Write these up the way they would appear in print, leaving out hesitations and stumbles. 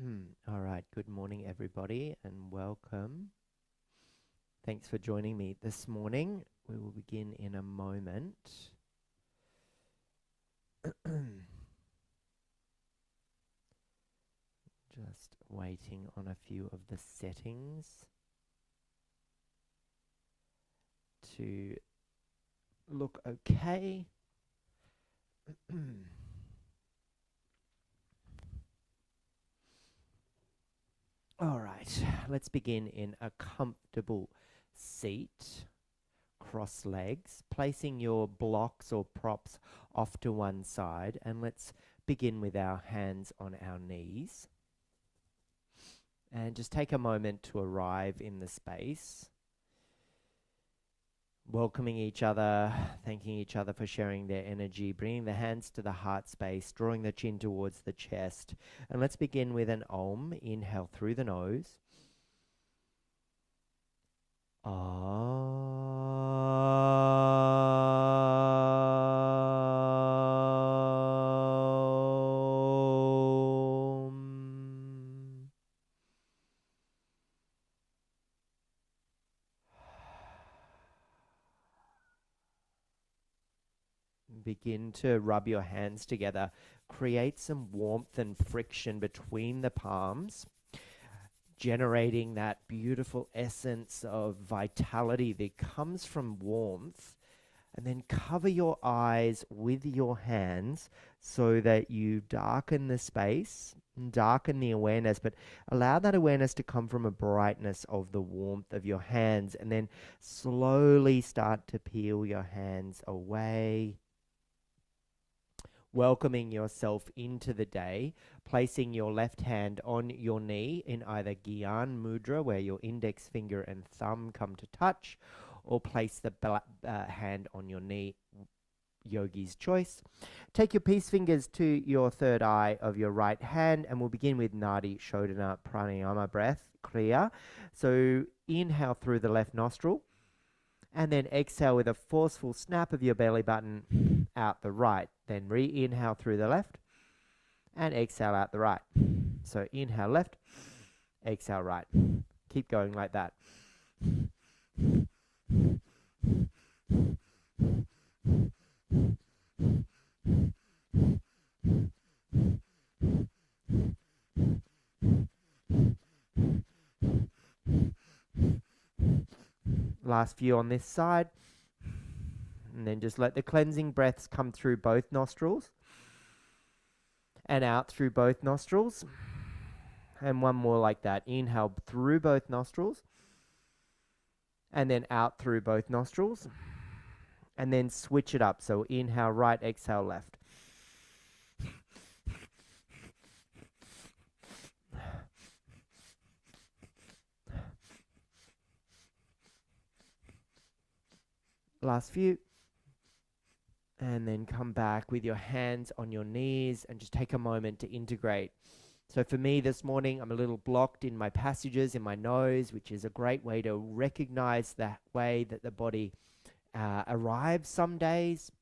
All right, good morning, everybody, and welcome. Thanks for joining me this morning. We will begin in a moment. Just waiting on a few of the settings to look okay. All right, let's begin in a comfortable seat, cross legs, placing your blocks or props off to one side, and let's begin with our hands on our knees. And just take a moment to arrive in the space, welcoming each other, thanking each other for sharing their energy, bringing the hands to the heart space, drawing the chin towards the chest. And let's begin with an Om. Inhale through the nose. Begin to rub your hands together. Create some warmth and friction between the palms, generating that beautiful essence of vitality that comes from warmth. And then cover your eyes with your hands so that you darken the space, darken the awareness, but allow that awareness to come from a brightness of the warmth of your hands. And then slowly start to peel your hands away, welcoming yourself into the day, placing your left hand on your knee in either Gyan Mudra, where your index finger and thumb come to touch, or place the hand on your knee, yogi's choice. Take your peace fingers to your third eye of your right hand, and we'll begin with Nadi Shodhana Pranayama breath, Kriya. So inhale through the left nostril, and then exhale with a forceful snap of your belly button out the right. Then re-inhale through the left and exhale out the right. So inhale left, exhale right. Keep going like that. Last few on this side. And then just let the cleansing breaths come through both nostrils and out through both nostrils. And one more like that. Inhale through both nostrils and then out through both nostrils. And then switch it up. So inhale right, exhale left. Last few. And then come back with your hands on your knees and just take a moment to integrate. So for me this morning, I'm a little blocked in my passages, in my nose, which is a great way to recognize the way that the body arrives some days,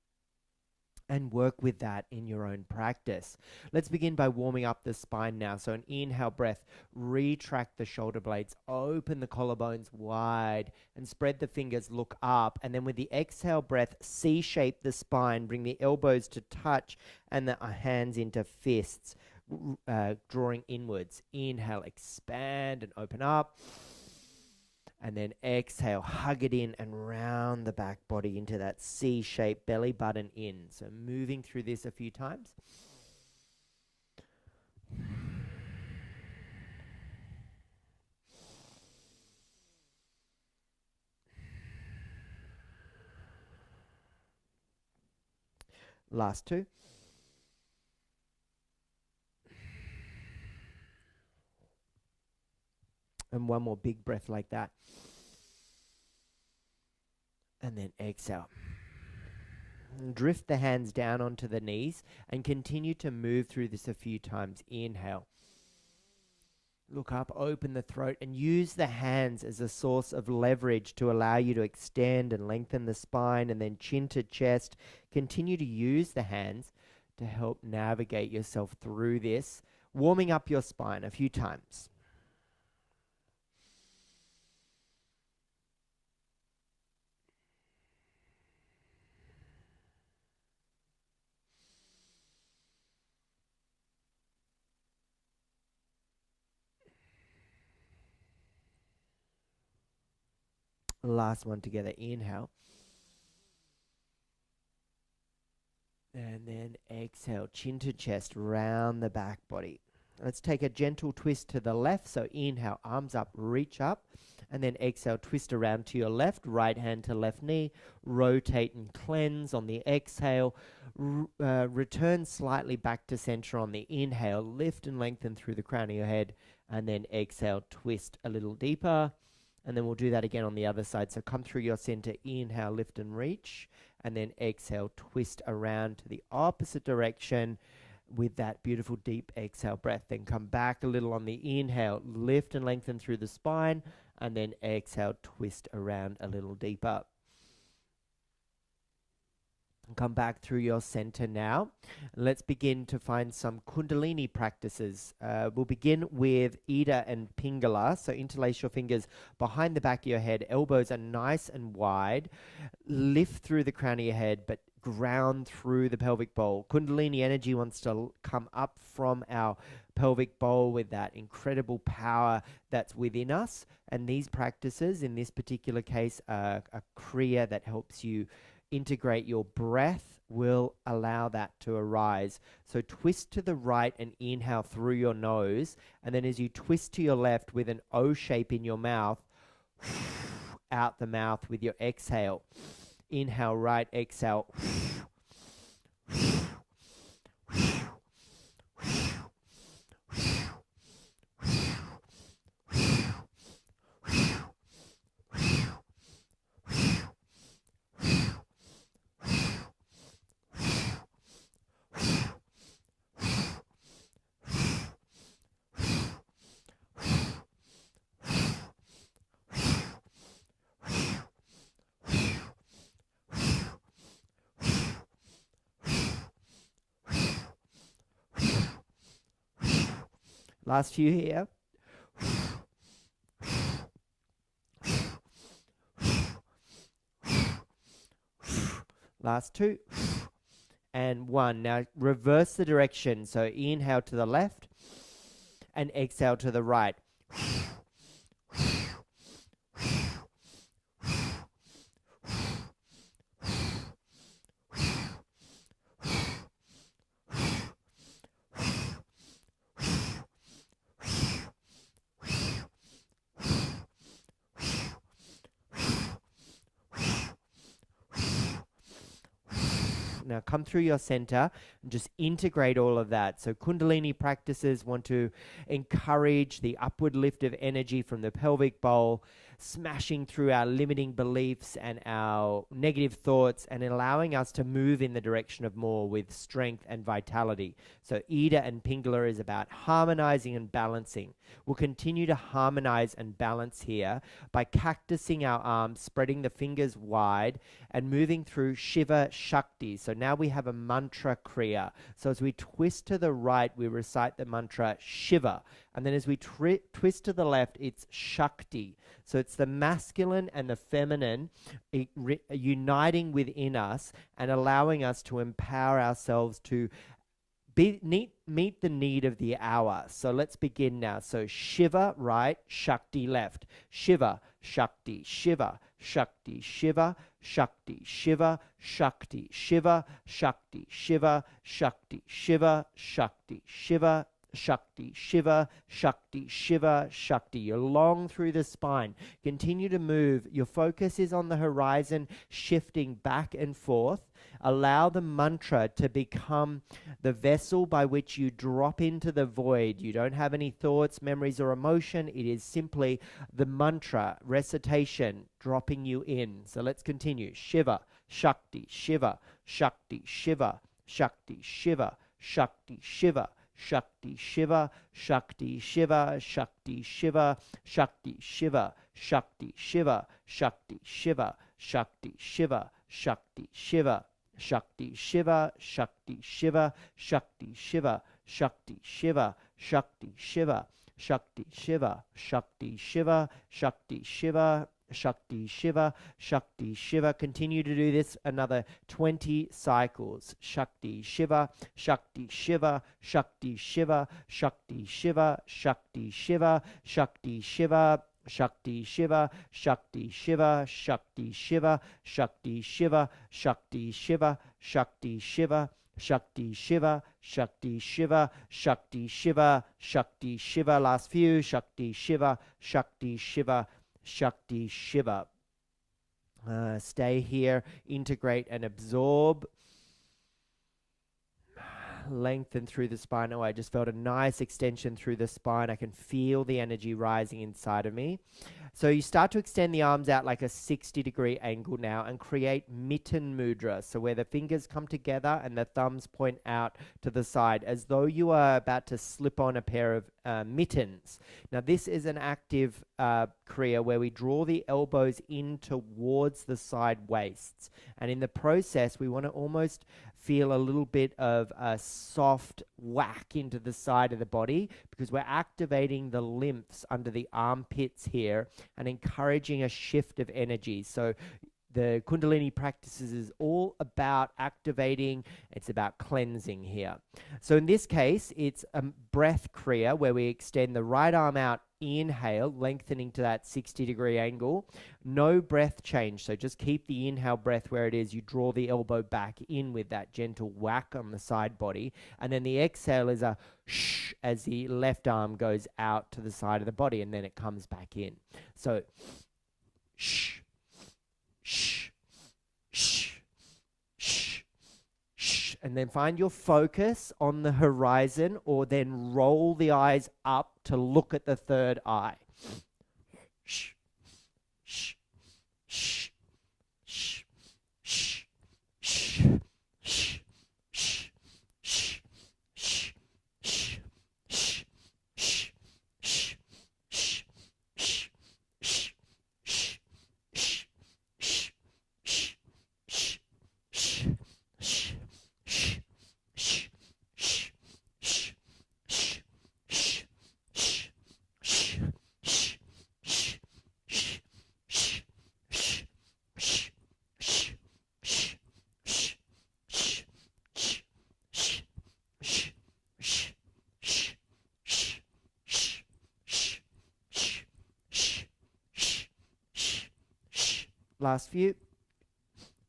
and work with that in your own practice. Let's begin by warming up the spine now. So an inhale breath, retract the shoulder blades, open the collarbones wide and spread the fingers, look up. And then with the exhale breath, C-shape the spine, bring the elbows to touch and the hands into fists, drawing inwards. Inhale, expand and open up. And then exhale, hug it in and round the back body into that C-shaped belly button in. So moving through this a few times. Last two. And one more big breath like that. And then exhale. Drift the hands down onto the knees and continue to move through this a few times. Inhale. Look up, open the throat, and use the hands as a source of leverage to allow you to extend and lengthen the spine, and then chin to chest. Continue to use the hands to help navigate yourself through this warming up your spine a few times. Last one together. Inhale. And then exhale, chin to chest, round the back body. Let's take a gentle twist to the left. So inhale, arms up, reach up. And then exhale, twist around to your left, right hand to left knee. Rotate and cleanse on the exhale. Return slightly back to center on the inhale. Lift and lengthen through the crown of your head. And then exhale, twist a little deeper. And then we'll do that again on the other side. So come through your center, inhale, lift and reach. And then exhale, twist around to the opposite direction with that beautiful deep exhale breath. Then come back a little on the inhale, lift and lengthen through the spine. And then exhale, twist around a little deeper. Come back through your center now. Let's begin to find some Kundalini practices. We'll begin with Ida and Pingala. So interlace your fingers behind the back of your head. Elbows are nice and wide. Lift through the crown of your head, but ground through the pelvic bowl. Kundalini energy wants to come up from our pelvic bowl with that incredible power that's within us. And these practices, in this particular case, a kriya that helps you integrate your breath, will allow that to arise. So twist to the right and inhale through your nose. And then as you twist to your left with an O shape in your mouth, out the mouth with your exhale. Inhale right, exhale. Last few here. Last two. And one. Now reverse the direction. So inhale to the left and exhale to the right. Now come through your center and just integrate all of that. So Kundalini practices want to encourage the upward lift of energy from the pelvic bowl, smashing through our limiting beliefs and our negative thoughts and allowing us to move in the direction of more with strength and vitality. So Ida and Pingala is about harmonizing and balancing. We'll continue to harmonize and balance here by cactusing our arms, spreading the fingers wide and moving through Shiva Shakti. So now we have a mantra kriya. So as we twist to the right, we recite the mantra Shiva. And then as we twist to the left, it's Shakti. So it's the masculine and the feminine uniting within us and allowing us to empower ourselves to meet the need of the hour. So let's begin now. So Shiva right, Shakti left. Shiva, Shakti, Shiva, Shakti, Shiva, Shakti, Shiva, Shakti, Shiva, Shakti, Shiva, Shakti, Shiva, Shakti, Shiva, Shakti, Shiva, Shakti, Shiva, Shakti. You're long through the spine. Continue to move. Your focus is on the horizon, shifting back and forth. Allow the mantra to become the vessel by which you drop into the void. You don't have any thoughts, memories, or emotion. It is simply the mantra, recitation, dropping you in. So let's continue. Shiva, Shakti, Shiva, Shakti, Shiva, Shakti, Shiva, Shakti, Shiva, Shakti, Shiva, Shakti, Shiva, Shakti, Shiva, Shakti, Shiva, Shakti, Shiva, Shakti, Shiva, Shakti, Shiva, Shakti, Shiva, Shakti, Shiva, Shakti, Shiva, Shakti, Shiva, Shakti, Shiva, Shakti Shiva, Shakti Shiva, Shakti Shiva, Shakti Shiva, Shakti Shiva, Shakti Shiva. Continue to do this another 20 cycles. Shakti Shiva, Shakti Shiva, Shakti Shiva, Shakti Shiva, Shakti Shiva, Shakti Shiva, Shakti Shiva, Shakti Shiva, Shakti Shiva, Shakti Shiva, Shakti Shiva, Shakti Shiva, Shakti Shiva, Shakti Shiva, Shakti Shiva, Shakti Shiva. Last few. Shakti Shiva, Shakti Shiva, Shakti Shiva. Stay here, integrate and absorb. Lengthen through the spine. Oh, I just felt a nice extension through the spine. I can feel the energy rising inside of me. So you start to extend the arms out like a 60-degree angle now and create mitten mudra. So where the fingers come together and the thumbs point out to the side as though you are about to slip on a pair of mittens. Now this is an active kriya where we draw the elbows in towards the side waists. And in the process, we want to almost feel a little bit of a soft whack into the side of the body because we're activating the lymphs under the armpits here and encouraging a shift of energy. So the Kundalini practices is all about activating, it's about cleansing here. So in this case, it's a breath kriya where we extend the right arm out, inhale, lengthening to that 60-degree angle. No breath change, so just keep the inhale breath where it is. You draw the elbow back in with that gentle whack on the side body. And then the exhale is a shh as the left arm goes out to the side of the body, and then it comes back in. So shh. Shh, shh, shh, shh. And then find your focus on the horizon, or then roll the eyes up to look at the third eye. Shh, shh, shh, shh, shh, shh, shh, shh, shh, shh, shh, shh, shh, shh, shh, shh, shh. Last few.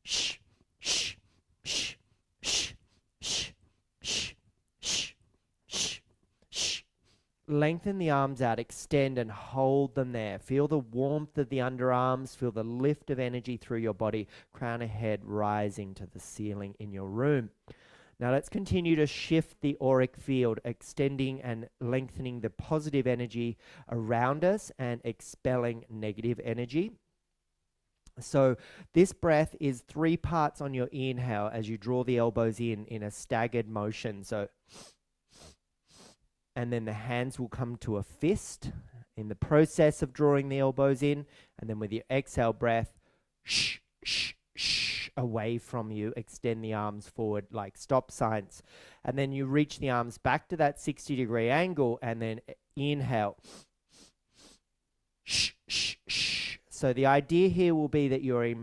Shh, shh, shh, shh, shh, shh, shh, shh, shh. Lengthen the arms out, extend and hold them there. Feel the warmth of the underarms, feel the lift of energy through your body, crown of head rising to the ceiling in your room. Now let's continue to shift the auric field, extending and lengthening the positive energy around us and expelling negative energy. So this breath is 3 parts on your inhale as you draw the elbows in a staggered motion. So, and then the hands will come to a fist in the process of drawing the elbows in. And then with your exhale breath, shh, shh, shh, away from you, extend the arms forward like stop signs. And then you reach the arms back to that 60-degree angle and then inhale. Shh, shh, shh. So the idea here will be that you're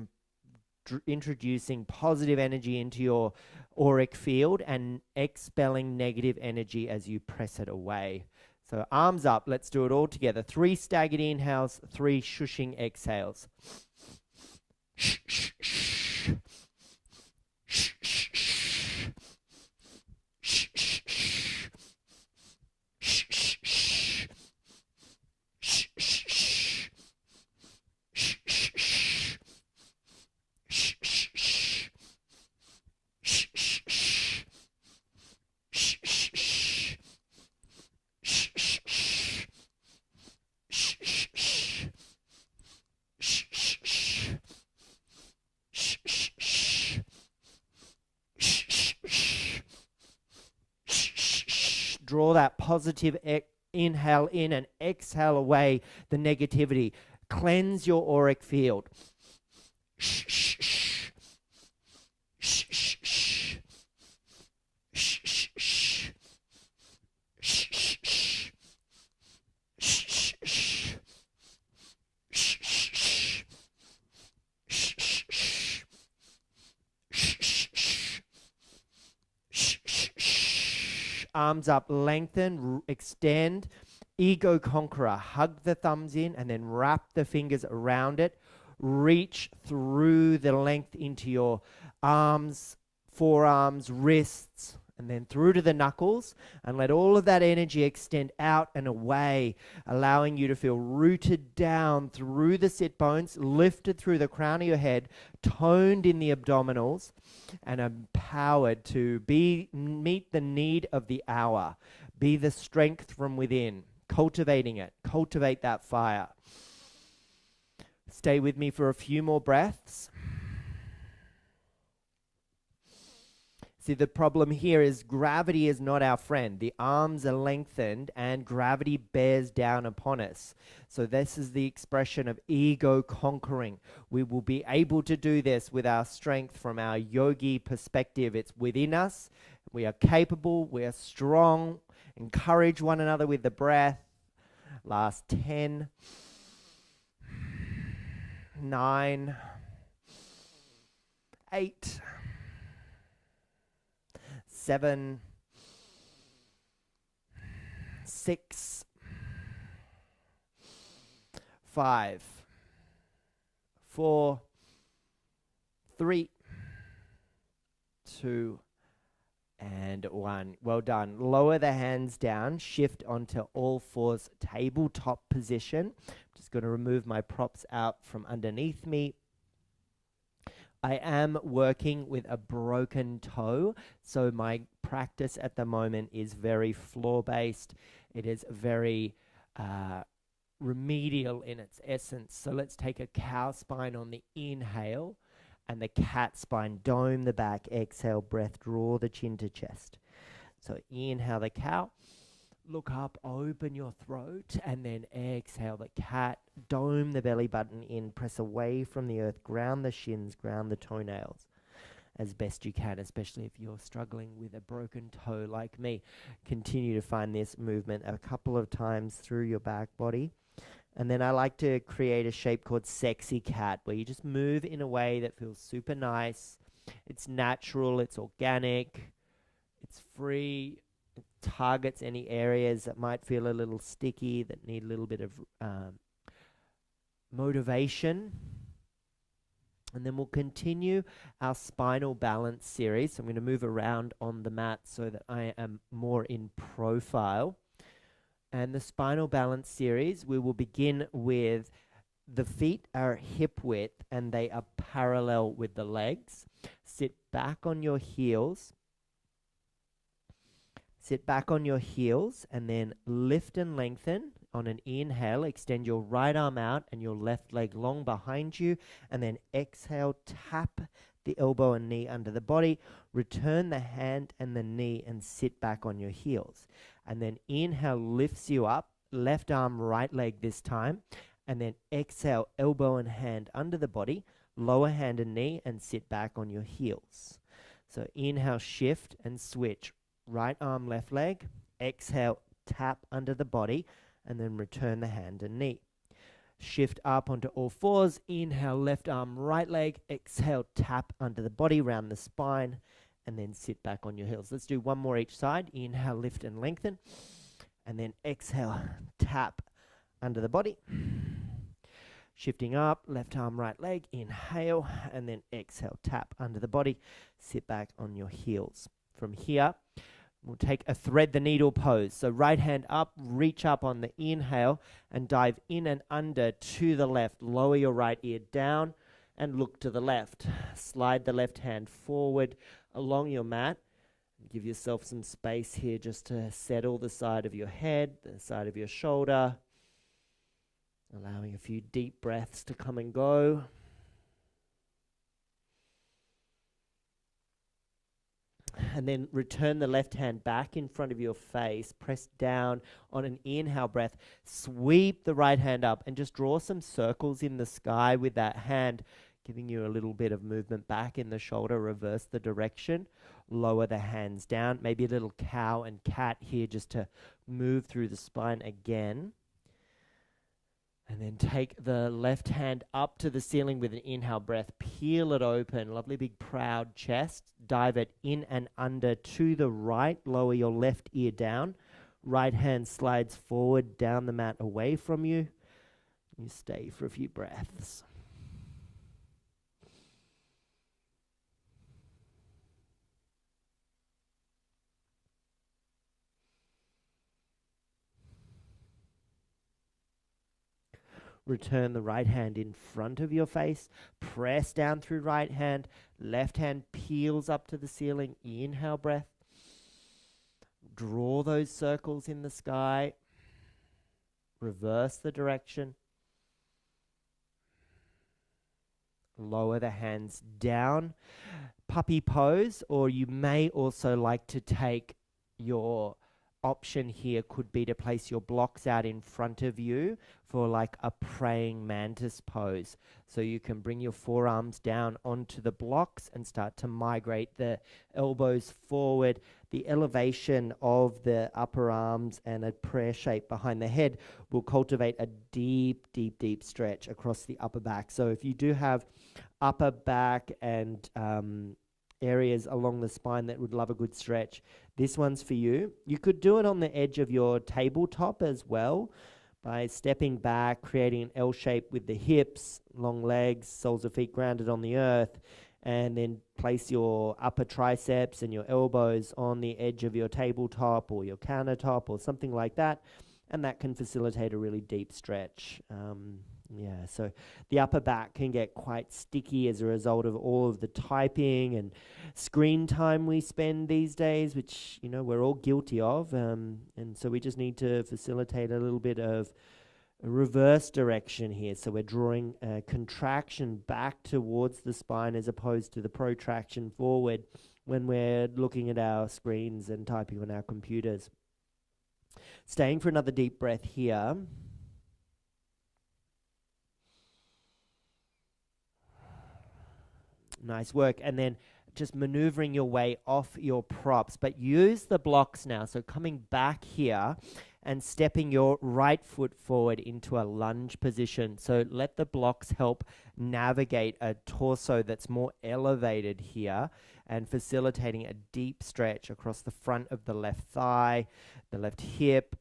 introducing positive energy into your auric field and expelling negative energy as you press it away. So arms up, let's do it all together. 3 staggered inhales, 3 shushing exhales. Shh, shh, shh. Shh, shh, shh. Shh, shh, shh. Shh, shh, shh. Shh, shh, shh. Draw that positive inhale in and exhale away the negativity. Cleanse your auric field. arms up, lengthen, extend. Ego conqueror, hug the thumbs in and then wrap the fingers around it. Reach through the length into your arms, forearms, wrists, and then through to the knuckles, and let all of that energy extend out and away, allowing you to feel rooted down through the sit bones, lifted through the crown of your head, toned in the abdominals, and empowered to meet the need of the hour. Be the strength from within, cultivating it. Cultivate that fire. Stay with me for a few more breaths. See, the problem here is gravity is not our friend. The arms are lengthened and gravity bears down upon us. So this is the expression of ego conquering. We will be able to do this with our strength from our yogi perspective. It's within us. We are capable. We are strong. Encourage one another with the breath. Last 10, 9, 8, 7, 6, 5, 4, 3, 2, and 1. Well done. Lower the hands down. Shift onto all fours, tabletop position. I'm just going to remove my props out from underneath me. I am working with a broken toe, so my practice at the moment is very floor-based. It is very remedial in its essence. So let's take a cow spine on the inhale and the cat spine. Dome the back. Exhale, breath, draw the chin to chest. So inhale the cow. Look up, open your throat, and then exhale the cat. Dome the belly button in, press away from the earth, ground the shins, ground the toenails as best you can, especially if you're struggling with a broken toe like me. Continue to find this movement a couple of times through your back body. And then I like to create a shape called sexy cat, where you just move in a way that feels super nice. It's natural, it's organic, it's free. Targets any areas that might feel a little sticky, that need a little bit of motivation. And then we'll continue our spinal balance series. So I'm going to move around on the mat so that I am more in profile. And the spinal balance series, we will begin with the feet are hip width and they are parallel with the legs. Sit back on your heels. Sit back on your heels and then lift and lengthen. On an inhale, extend your right arm out and your left leg long behind you. And then exhale, tap the elbow and knee under the body. Return the hand and the knee and sit back on your heels. And then inhale lifts you up. Left arm, right leg this time. And then exhale, elbow and hand under the body. Lower hand and knee and sit back on your heels. So inhale, shift and switch. Right arm, left leg. Exhale, tap under the body, and then return the hand and knee. Shift up onto all fours. Inhale, left arm, right leg. Exhale, tap under the body, round the spine, and then sit back on your heels. Let's do one more each side. Inhale, lift and lengthen, and then exhale, tap under the body. Shifting up, left arm, right leg. Inhale, and then exhale, tap under the body. Sit back on your heels. From here, we'll take a thread the needle pose. So right hand up, reach up on the inhale and dive in and under to the left. Lower your right ear down and look to the left. Slide the left hand forward along your mat. Give yourself some space here just to settle the side of your head, the side of your shoulder. Allowing a few deep breaths to come and go. And then return the left hand back in front of your face. Press down on an inhale breath. Sweep the right hand up and just draw some circles in the sky with that hand, giving you a little bit of movement back in the shoulder. Reverse the direction. Lower the hands down. Maybe a little cow and cat here just to move through the spine again. And then take the left hand up to the ceiling with an inhale breath. Peel it open. Lovely big proud chest. dive it in and under to the right. Lower your left ear down. Right hand slides forward down the mat away from you. You stay for a few breaths. Return the right hand in front of your face. Press down through right hand. Left hand peels up to the ceiling. Inhale, breath. Draw those circles in the sky. Reverse the direction. Lower the hands down. Puppy pose, or you may also like to take your option here could be to place your blocks out in front of you for like a praying mantis pose. So you can bring your forearms down onto the blocks and start to migrate the elbows forward. The elevation of the upper arms and a prayer shape behind the head will cultivate a deep, deep, deep stretch across the upper back. So if you do have upper back and areas along the spine that would love a good stretch, this one's for you. You could do it on the edge of your tabletop as well by stepping back, creating an L shape with the hips, long legs, soles of feet grounded on the earth, and then place your upper triceps and your elbows on the edge of your tabletop or your countertop or something like that, and that can facilitate a really deep stretch. So the upper back can get quite sticky as a result of all of the typing and screen time we spend these days, which, you know, we're all guilty of. And so we just need to facilitate a little bit of a reverse direction here. So we're drawing a contraction back towards the spine as opposed to the protraction forward when we're looking at our screens and typing on our computers. Staying for another deep breath here. Nice work. And then just maneuvering your way off your props, but use the blocks now. So coming back here and stepping your right foot forward into a lunge position. So let the blocks help navigate a torso that's more elevated here and facilitating a deep stretch across the front of the left thigh, the left hip,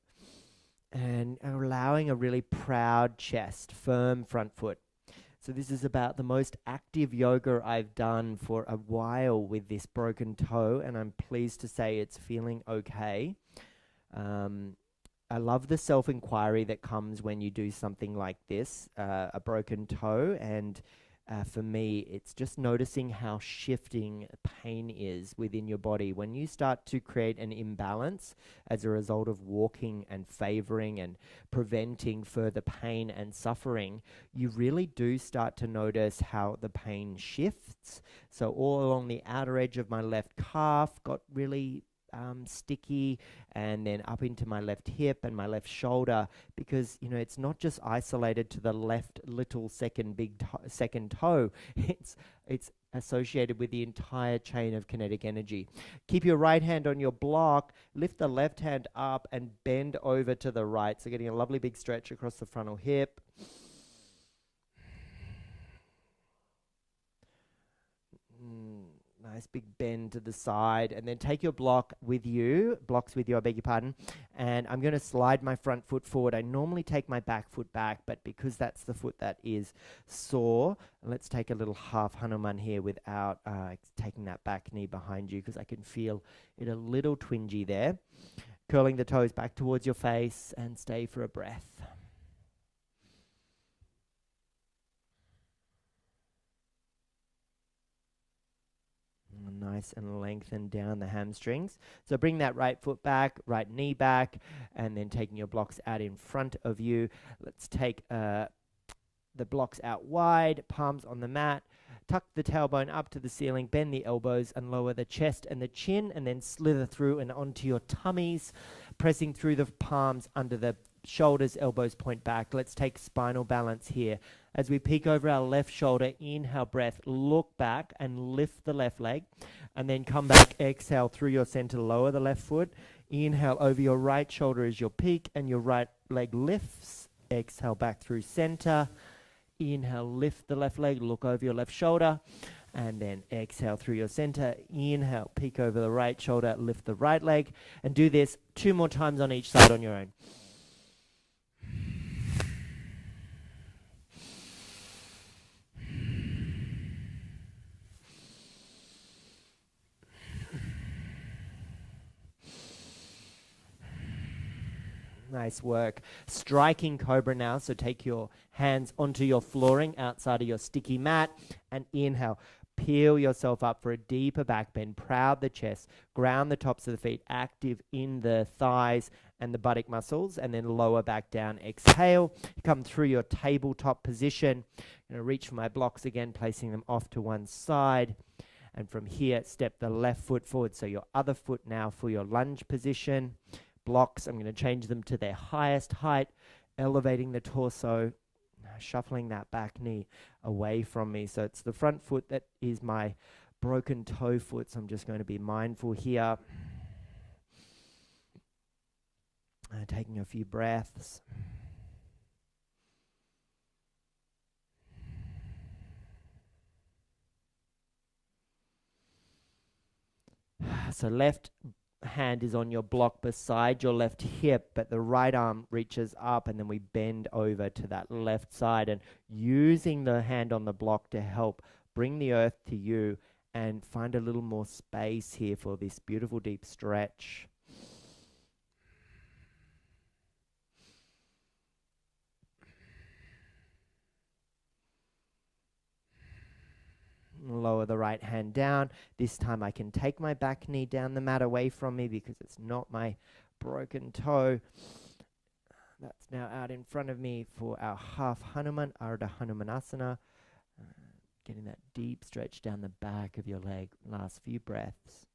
and allowing a really proud chest, firm front foot. So this is about the most active yoga I've done for a while with this broken toe, and I'm pleased to say it's feeling okay. I love the self-inquiry that comes when you do something like this, a broken toe, and for me, it's just noticing how shifting pain is within your body. When you start to create an imbalance as a result of walking and favoring and preventing further pain and suffering, you really do start to notice how the pain shifts. So all along the outer edge of my left calf got really sticky, and then up into my left hip and my left shoulder, because, you know, it's not just isolated to the left little second toe. It's associated with the entire chain of kinetic energy. Keep your right hand on your block, lift the left hand up and bend over to the right. So getting a lovely big stretch across the frontal hip. Nice big bend to the side, and then take your blocks with you, I beg your pardon, and I'm going to slide my front foot forward. I normally take my back foot back, but because that's the foot that is sore, let's take a little half Hanuman here without taking that back knee behind you, because I can feel it a little twingy there. Curling the toes back towards your face and stay for a breath. Nice and lengthen down the hamstrings. So bring that right foot back, right knee back, and then taking your blocks out in front of you. Let's take the blocks out wide, palms on the mat. Tuck the tailbone up to the ceiling, bend the elbows and lower the chest and the chin, and then slither through and onto your tummies, pressing through the palms under the shoulders, elbows point back. Let's take spinal balance here. As we peek over our left shoulder, inhale, breath, look back and lift the left leg, and then come back, exhale through your center, lower the left foot. Inhale over your right shoulder as your peak, and your right leg lifts. Exhale back through center. Inhale, lift the left leg, look over your left shoulder. And then exhale through your center. Inhale, peek over the right shoulder, lift the right leg. And do this 2 more times on each side on your own. Nice work. Striking cobra now. So take your hands onto your flooring outside of your sticky mat and inhale. Peel yourself up for a deeper back bend. Proud the chest. Ground the tops of the feet. Active in the thighs and the buttock muscles. And then lower back down. Exhale. Come through your tabletop position. I'm going to reach for my blocks again, placing them off to one side. And from here, step the left foot forward. So your other foot now for your lunge position. Blocks, I'm going to change them to their highest height, elevating the torso, shuffling that back knee away from me. So it's the front foot that is my broken toe foot. So I'm just going to be mindful here. Taking a few breaths. So left hand is on your block beside your left hip, but the right arm reaches up, and then we bend over to that left side, and using the hand on the block to help bring the earth to you and find a little more space here for this beautiful deep stretch. Lower the right hand down. This time I can take my back knee down the mat away from me because it's not my broken toe. That's now out in front of me for our half Hanuman, Ardha Hanumanasana. Getting that deep stretch down the back of your leg. Last few breaths.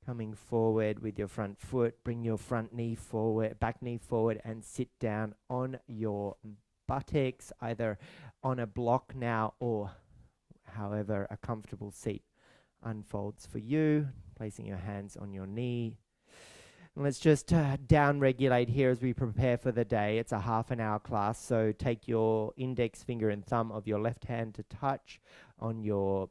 Coming forward with your front foot, bring your front knee forward, back knee forward, and sit down on your buttocks, either on a block now or however a comfortable seat unfolds for you. Placing your hands on your knee. And let's just down regulate here as we prepare for the day. It's a half an hour class, so take your index finger and thumb of your left hand to touch on your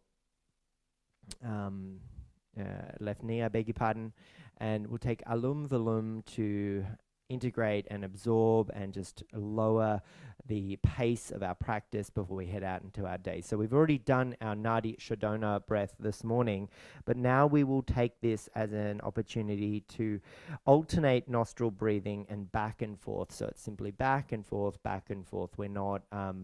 left knee, I beg your pardon, and we'll take Alum Volum to integrate and absorb and just lower the pace of our practice before we head out into our day. So we've already done our Nadi Shodhana breath this morning, but now we will take this as an opportunity to alternate nostril breathing and back and forth. So it's simply back and forth, back and forth. We're not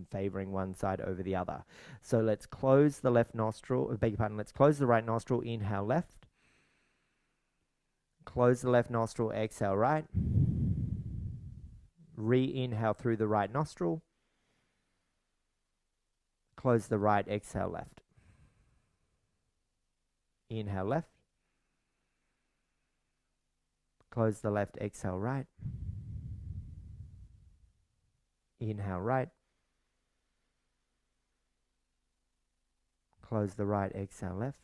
favoring one side over the other. So let's close the left nostril, beg your pardon, let's close the right nostril, inhale left. Close the left nostril, exhale right. Re-inhale through the right nostril. Close the right, exhale left. Inhale left. Close the left, exhale right. Inhale right. Close the right, exhale left.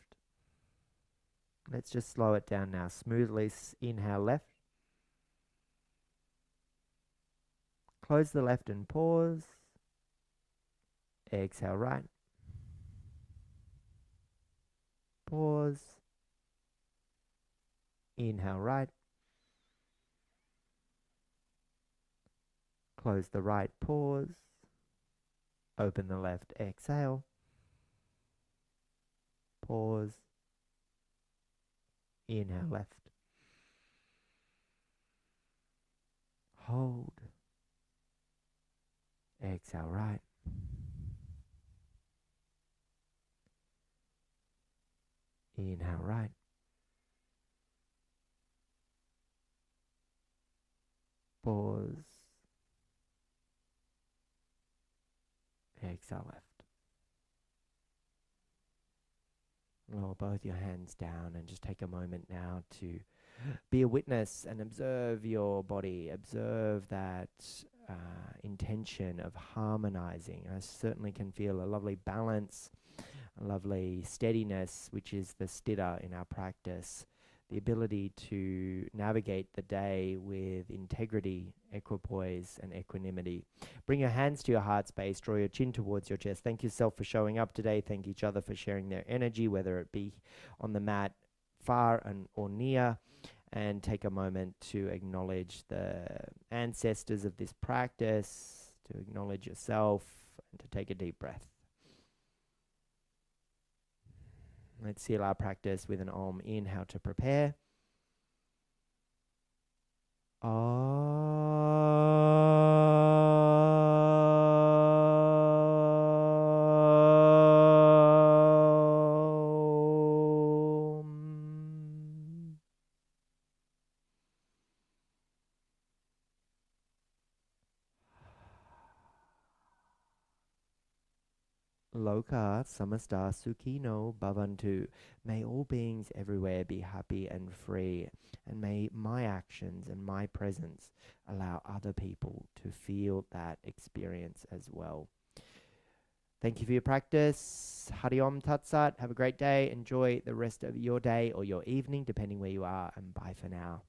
Let's just slow it down now. Smoothly inhale left. Close the left and pause. Exhale right. Pause. Inhale right. Close the right, pause. Open the left, exhale. Pause. Inhale left. Hold. Exhale right. Inhale right. Pause. Exhale left. Lower both your hands down and just take a moment now to be a witness and observe your body. Observe that intention of harmonizing. I certainly can feel a lovely balance, a lovely steadiness, which is the stira in our practice, the ability to navigate the day with integrity, equipoise, and equanimity. Bring your hands to your heart space, draw your chin towards your chest. Thank yourself for showing up today. Thank each other for sharing their energy, whether it be on the mat far or near. And take a moment to acknowledge the ancestors of this practice, to acknowledge yourself, and to take a deep breath. Let's seal our practice with an Om. Inhale to prepare. Loka samasta sukhino bhavantu. May all beings everywhere be happy and free, and may my actions and my presence allow other people to feel that experience as well. Thank you for your practice. Hari Om Tat Sat. Have a great day. Enjoy the rest of your day or your evening, depending where you are, and bye for now.